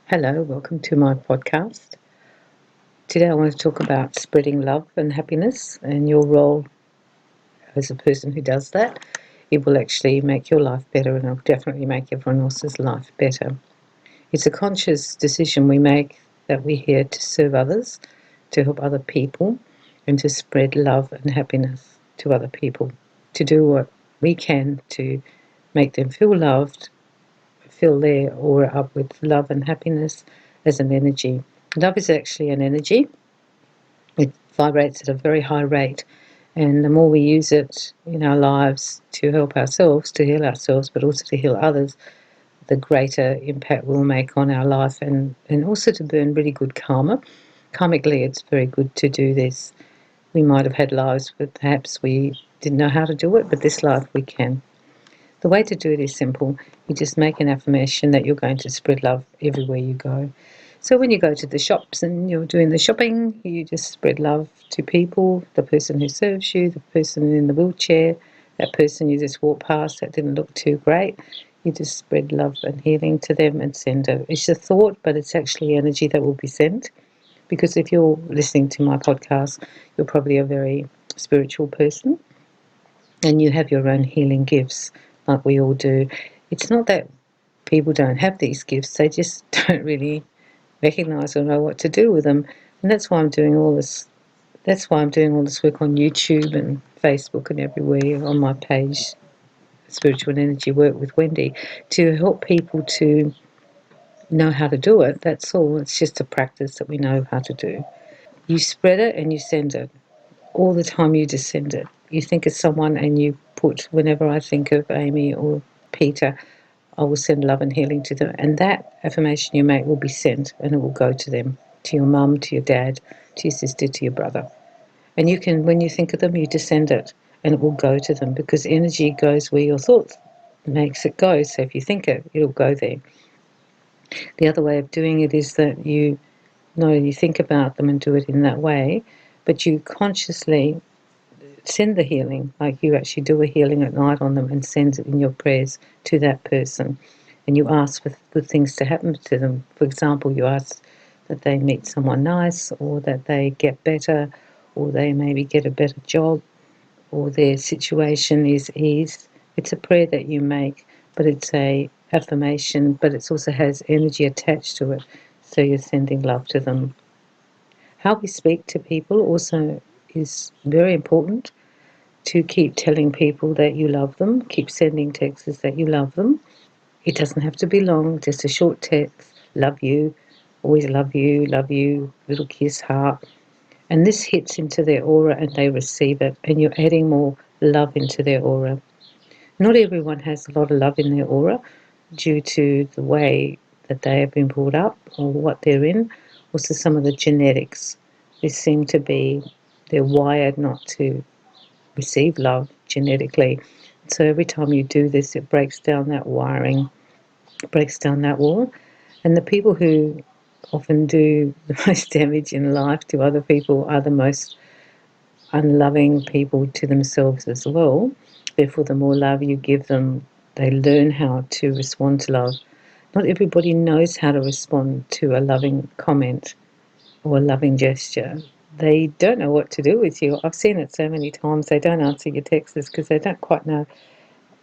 Hello, welcome to my podcast. Today I want to talk about spreading love and happiness and your role as a person who does that. It will actually make your life better and it'll definitely make everyone else's life better. It's a conscious decision we make that we're here to serve others, to help other people, and to spread love and happiness to other people, to do what we can to make them feel loved, fill their aura up with love and happiness as an energy. Love is actually an energy. It vibrates at a very high rate, and the more we use it in our lives to help ourselves, to heal ourselves, but also to heal others, the greater impact we'll make on our life, and also to burn really good karma. Karmically, it's very good to do this. We might have had lives where perhaps we didn't know how to do it, but this life we can. The way to do it is simple. You just make an affirmation that you're going to spread love everywhere you go. So when you go to the shops and you're doing the shopping, you just spread love to people, the person who serves you, the person in the wheelchair, that person you just walked past that didn't look too great. You just spread love and healing to them and send it. It's a thought, but it's actually energy that will be sent. Because if you're listening to my podcast, you're probably a very spiritual person and you have your own healing gifts like we all do. It's not that people don't have these gifts, they just don't really recognize or know what to do with them. And that's why I'm doing all this. That's why I'm doing all this work on YouTube and Facebook and everywhere on my page, Spiritual and Energy Work with Wendy, to help people to know how to do it. That's all. It's just a practice that we know how to do. You spread it and you send it. All the time you just send it. You think of someone and you put, whenever I think of Amy or Peter, I will send love and healing to them. And that affirmation you make will be sent and it will go to them, to your mum, to your dad, to your sister, to your brother. And you can, when you think of them, you just send it and it will go to them because energy goes where your thoughts makes it go. So if you think it, it'll go there. The other way of doing it is that you think about them and do it in that way, but you consciously send the healing, like you actually do a healing at night on them and send it in your prayers to that person. And you ask for good things to happen to them. For example, you ask that they meet someone nice, or that they get better, or they maybe get a better job, or their situation is eased. It's a prayer that you make, but it's a affirmation, but it also has energy attached to it. So you're sending love to them. How we speak to people also is very important. To keep telling people that you love them, keep sending texts that you love them. It doesn't have to be long, just a short text, love you, always love you, little kiss, heart. And this hits into their aura and they receive it, and you're adding more love into their aura. Not everyone has a lot of love in their aura due to the way that they have been brought up or what they're in. Also, some of the genetics. They seem to be, they're wired not to receive love genetically. So every time you do this, it breaks down that wiring, breaks down that wall. And the people who often do the most damage in life to other people are the most unloving people to themselves as well. Therefore, the more love you give them, they learn how to respond to love. Not everybody knows how to respond to a loving comment or a loving gesture. They don't know what to do with you. I've seen it so many times. They don't answer your texts because they don't quite know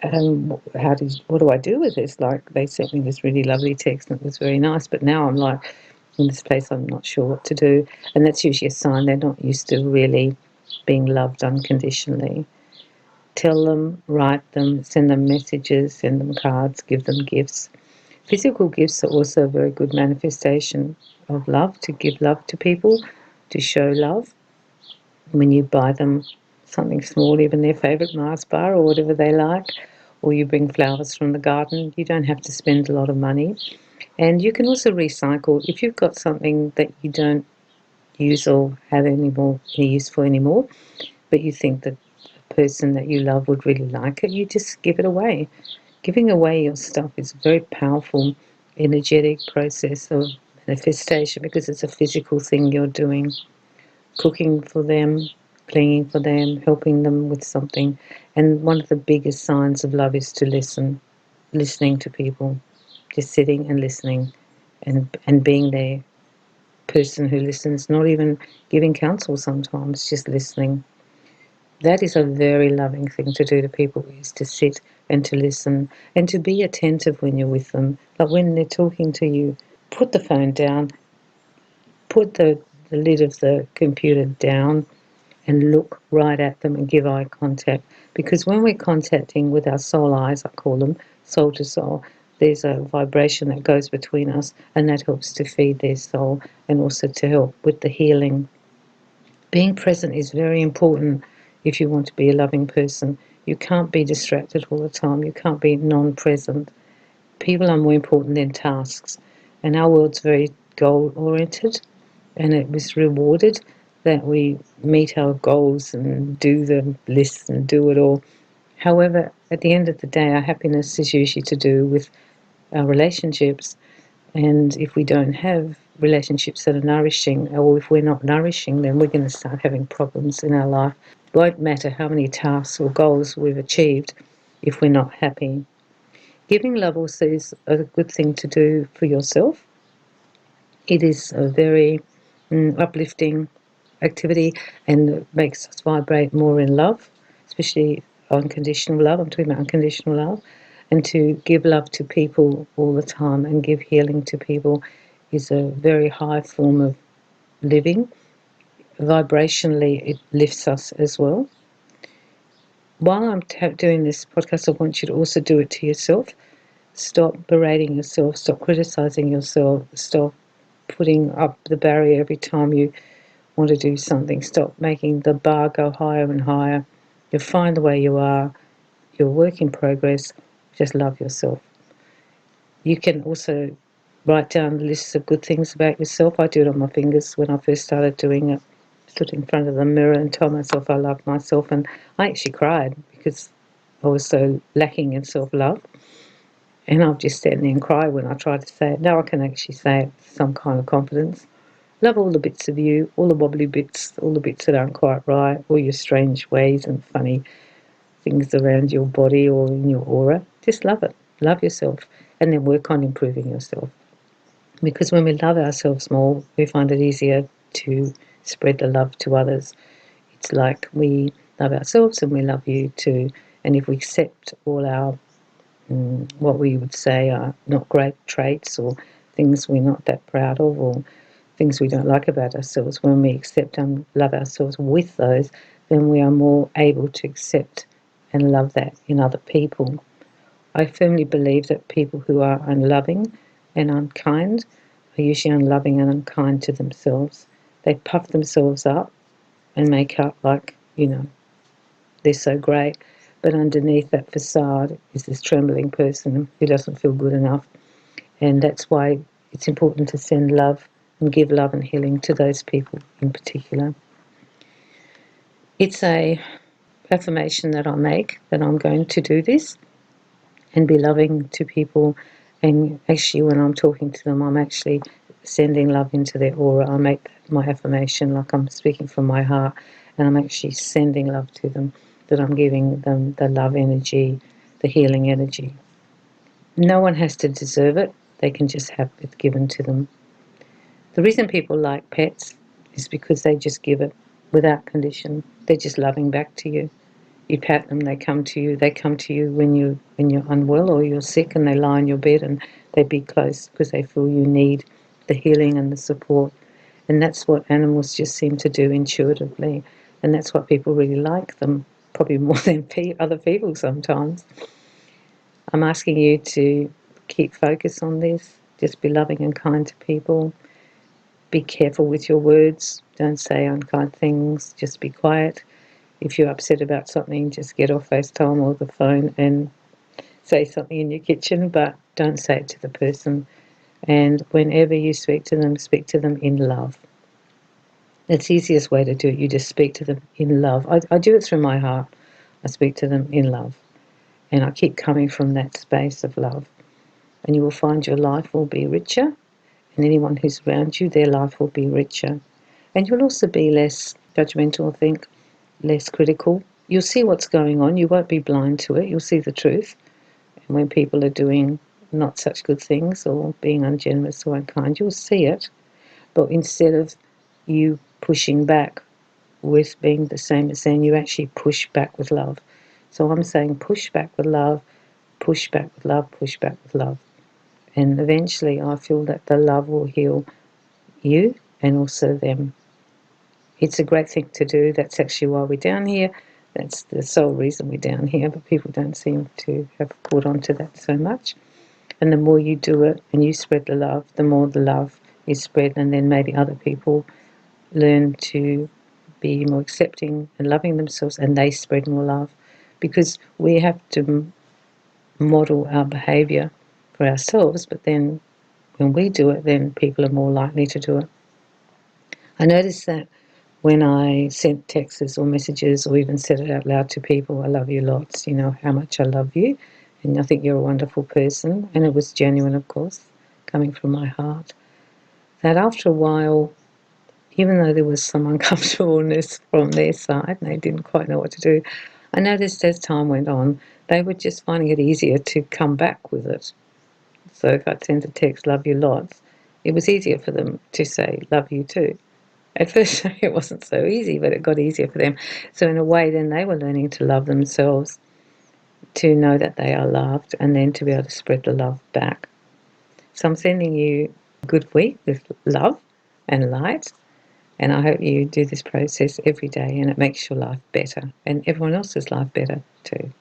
what do I do with this? Like, they sent me this really lovely text and it was very nice, but now I'm like, in this place, I'm not sure what to do. And that's usually a sign they're not used to really being loved unconditionally. Tell them, write them, send them messages, send them cards, give them gifts. Physical gifts are also a very good manifestation of love, to give love to people, to show love. When you buy them something small, even their favourite Mars bar or whatever they like, or you bring flowers from the garden, you don't have to spend a lot of money. And you can also recycle. If you've got something that you don't use or have any use for anymore, but you think that the person that you love would really like it, you just give it away. Giving away your stuff is a very powerful, energetic process of manifestation because it's a physical thing you're doing. Cooking for them, cleaning for them, helping them with something. And one of the biggest signs of love is to listen, listening to people, just sitting and listening. and being there person who listens, not even giving counsel sometimes, just listening. That is a very loving thing to do to people, is to sit and to listen and to be attentive when you're with them. Like when they're talking to you, put the phone down, put the lid of the computer down and look right at them and give eye contact. Because when we're contacting with our soul eyes, I call them, soul to soul, there's a vibration that goes between us, and that helps to feed their soul and also to help with the healing. Being present is very important if you want to be a loving person. You can't be distracted all the time. You can't be non-present. People are more important than tasks. And our world's very goal-oriented, and it was rewarded that we meet our goals and do the lists and do it all. However, at the end of the day, our happiness is usually to do with our relationships. And if we don't have relationships that are nourishing, or if we're not nourishing, then we're going to start having problems in our life. It won't matter how many tasks or goals we've achieved if we're not happy. Giving love also is a good thing to do for yourself. It is a very uplifting activity and makes us vibrate more in love, especially unconditional love. I'm talking about unconditional love. And to give love to people all the time and give healing to people is a very high form of living. Vibrationally, it lifts us as well. While I'm doing this podcast, I want you to also do it to yourself. Stop berating yourself, stop criticizing yourself, stop putting up the barrier every time you want to do something. Stop making the bar go higher and higher. You're fine the way you are. You're a work in progress. Just love yourself. You can also write down lists of good things about yourself. I do it on my fingers when I first started doing it. Stood in front of the mirror and told myself I loved myself, and I actually cried because I was so lacking in self-love. And I'll just stand there and cry when I try to say it. Now I can actually say it with some kind of confidence. Love all the bits of you, all the wobbly bits, all the bits that aren't quite right, all your strange ways and funny things around your body or in your aura. Just love it. Love yourself, and then work on improving yourself. Because when we love ourselves more, we find it easier to spread the love to others. It's like we love ourselves and we love you too. And if we accept all our, what we would say are not great traits or things we're not that proud of or things we don't like about ourselves, when we accept and love ourselves with those, then we are more able to accept and love that in other people. I firmly believe that people who are unloving and unkind are usually unloving and unkind to themselves. They puff themselves up and make up like, they're so great. But underneath that facade is this trembling person who doesn't feel good enough. And that's why it's important to send love and give love and healing to those people in particular. It's a affirmation that I make that I'm going to do this and be loving to people. And actually, when I'm talking to them, I'm actually sending love into their aura. I make my affirmation like I'm speaking from my heart, and I'm actually sending love to them, that I'm giving them the love energy, the healing energy. No one has to deserve it. They can just have it given to them. The reason people like pets is because they just give it without condition. They're just loving back to you. You pat them, they come to you. They come to you when you're unwell or you're sick, and they lie on your bed and they be close because they feel you need the healing and the support. And that's what animals just seem to do intuitively. And that's what people really like them, probably more than other people sometimes. I'm asking you to keep focus on this. Just be loving and kind to people. Be careful with your words. Don't say unkind things. Just be quiet. If you're upset about something, just get off FaceTime or the phone and say something in your kitchen, but don't say it to the person. And whenever you speak to them in love. It's the easiest way to do it. You just speak to them in love. I do it through my heart. I speak to them in love. And I keep coming from that space of love. And you will find your life will be richer. And anyone who's around you, their life will be richer. And you'll also be less judgmental, I think, less critical. You'll see what's going on. You won't be blind to it. You'll see the truth. And when people are doing not such good things or being ungenerous or unkind, you'll see it. But instead of you pushing back with being the same as them, you actually push back with love. So I'm saying push back with love, push back with love, push back with love. And eventually I feel that the love will heal you and also them. It's a great thing to do. That's actually why we're down here. That's the sole reason we're down here, but people don't seem to have caught on to that so much. And the more you do it and you spread the love, the more the love is spread, and then maybe other people learn to be more accepting and loving themselves, and they spread more love. Because we have to model our behaviour for ourselves, but then when we do it, then people are more likely to do it. I noticed that when I sent texts or messages or even said it out loud to people, I love you lots, you know how much I love you, and I think you're a wonderful person, and it was genuine, of course, coming from my heart, that after a while, even though there was some uncomfortableness from their side and they didn't quite know what to do, I noticed as time went on, they were just finding it easier to come back with it. So if I'd send a text, love you lots, it was easier for them to say, love you too. At first it wasn't so easy, but it got easier for them. So in a way, then they were learning to love themselves, to know that they are loved, and then to be able to spread the love back. So I'm sending you a good week with love and light, and I hope you do this process every day and it makes your life better and everyone else's life better too.